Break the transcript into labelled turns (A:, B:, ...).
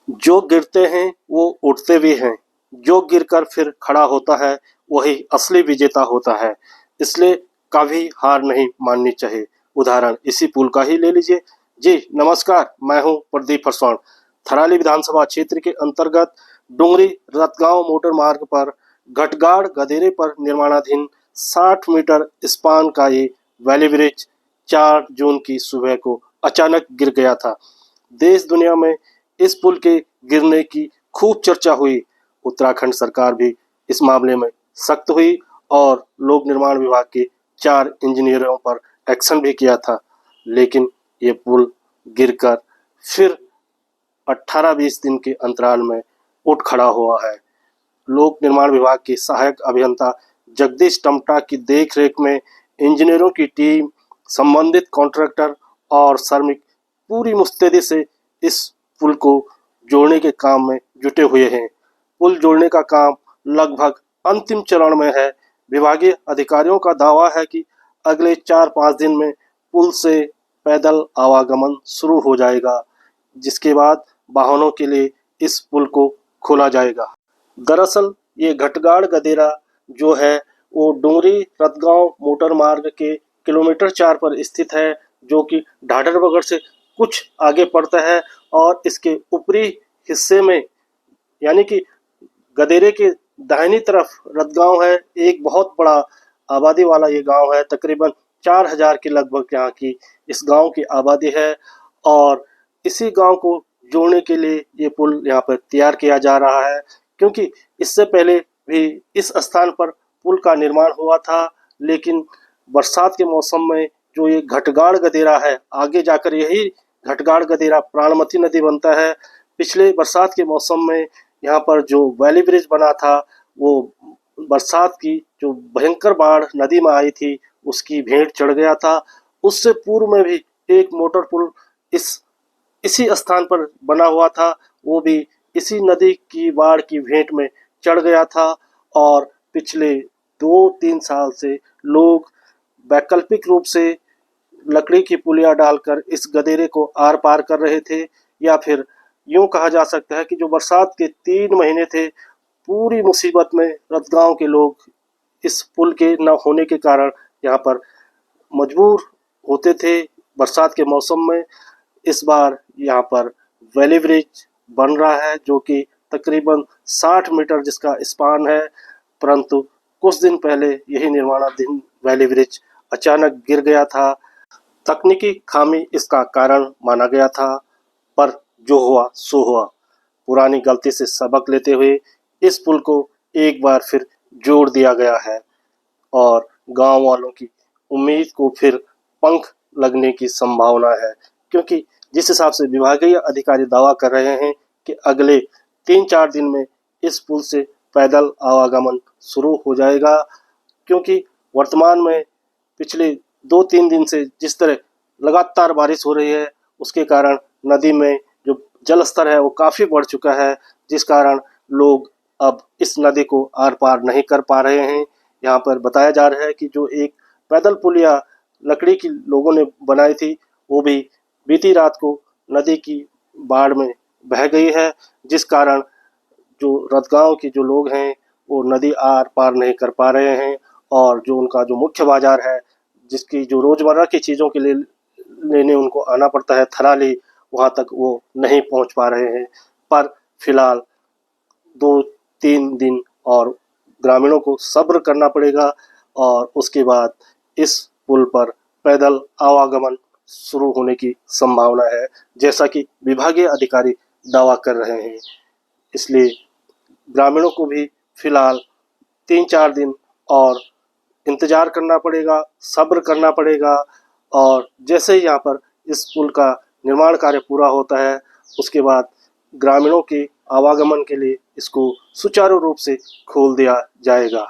A: जो गिरते हैं वो उठते भी हैं, जो गिरकर फिर खड़ा होता है वही असली विजेता होता है। इसलिए कभी हार नहीं माननी चाहिए। उदाहरण इसी पुल का ही ले लीजिए। जी नमस्कार, मैं हूँ प्रदीप फरसौण। थराली विधानसभा क्षेत्र के अंतर्गत डुंगरी रतगांव मोटर मार्ग पर घटगाड़ गदेरे पर निर्माणाधीन 60 मीटर स्पान का ये वैली ब्रिज 4 जून की सुबह को अचानक गिर गया था। देश दुनिया में इस पुल के गिरने की खूब चर्चा हुई। उत्तराखंड सरकार भी इस मामले में सख्त हुई और लोक निर्माण विभाग के 4 इंजीनियरों पर एक्शन भी किया था। लेकिन ये पुल गिरकर फिर 18-20 दिन के अंतराल में उठ खड़ा हुआ है। लोक निर्माण विभाग के सहायक अभियंता जगदीश टमटा की देखरेख में इंजीनियरों की टीम, संबंधित कॉन्ट्रैक्टर और श्रमिक पूरी मुस्तैदी से इस पुल को जोड़ने के काम में जुटे हुए हैं। पुल जोड़ने का काम लगभग अंतिम चरण में है। विभागीय अधिकारियों का दावा है कि अगले 4-5 दिन में पुल से पैदल आवागमन शुरू हो जाएगा, जिसके बाद वाहनों के लिए इस पुल को खोला जाएगा। दरअसल ये घटगाड़ गदेरा जो है वो डुंगरी रतगांव मोटर मार्ग के किलोमीटर 4 पर स्थित है, जो कि ढाढरबगड़ से कुछ आगे पड़ता है। और इसके ऊपरी हिस्से में यानी कि गदेरे के दाहिनी तरफ रतगांव है। एक बहुत बड़ा आबादी वाला ये गांव है, तकरीबन 4000 के लगभग यहाँ की इस गांव की आबादी है। और इसी गांव को जोड़ने के लिए ये पुल यहाँ पर तैयार किया जा रहा है, क्योंकि इससे पहले भी इस स्थान पर पुल का निर्माण हुआ था। लेकिन बरसात के मौसम में जो ये घटगाड़ गदेरा है, आगे जाकर यही घटगाड़ गदेरा प्राणमती नदी बनता है। पिछले बरसात के मौसम में यहाँ पर जो वैली ब्रिज बना था, वो बरसात की जो भयंकर बाढ़ नदी में आई थी उसकी भेंट चढ़ गया था। उससे पूर्व में भी एक मोटर पुल इसी स्थान पर बना हुआ था, वो भी इसी नदी की बाढ़ की भेंट में चढ़ गया था। और पिछले 2-3 साल से लोग वैकल्पिक रूप से लकड़ी की पुलिया डालकर इस गदेरे को आर पार कर रहे थे। या फिर यूं कहा जा सकता है कि जो बरसात के 3 महीने थे, पूरी मुसीबत में रतगांव के लोग इस पुल के न होने के कारण यहाँ पर मजबूर होते थे बरसात के मौसम में। इस बार यहाँ पर वैली ब्रिज बन रहा है, जो कि तकरीबन 60 मीटर जिसका स्पान है। परंतु कुछ दिन पहले यही निर्माणाधीन वैली ब्रिज अचानक गिर गया था। तकनीकी खामी इसका कारण माना गया था, पर जो हुआ सो हुआ। पुरानी गलती से सबक लेते हुए इस पुल को एक बार फिर जोड़ दिया गया है और गांव वालों की उम्मीद को फिर पंख लगने की संभावना है, क्योंकि जिस हिसाब से विभागीय अधिकारी दावा कर रहे हैं कि अगले 3-4 दिन में इस पुल से पैदल आवागमन शुरू हो जाएगा। क्योंकि वर्तमान में पिछले 2-3 दिन से जिस तरह लगातार बारिश हो रही है, उसके कारण नदी में जो जल स्तर है वो काफ़ी बढ़ चुका है, जिस कारण लोग अब इस नदी को आर पार नहीं कर पा रहे हैं। यहाँ पर बताया जा रहा है कि जो एक पैदल पुलिया लकड़ी की लोगों ने बनाई थी, वो भी बीती रात को नदी की बाढ़ में बह गई है, जिस कारण जो रतगांव के जो लोग हैं वो नदी आर पार नहीं कर पा रहे हैं। और जो उनका जो मुख्य बाजार है, जिसकी जो रोजमर्रा की चीज़ों के लिए लेने उनको आना पड़ता है थराली, वहाँ तक वो नहीं पहुँच पा रहे हैं। पर फिलहाल 2-3 दिन और ग्रामीणों को सब्र करना पड़ेगा और उसके बाद इस पुल पर पैदल आवागमन शुरू होने की संभावना है, जैसा कि विभागीय अधिकारी दावा कर रहे हैं। इसलिए ग्रामीणों को भी फिलहाल 3-4 दिन और इंतजार करना पड़ेगा, सब्र करना पड़ेगा। और जैसे ही यहाँ पर इस पुल का निर्माण कार्य पूरा होता है, उसके बाद ग्रामीणों के आवागमन के लिए इसको सुचारू रूप से खोल दिया जाएगा।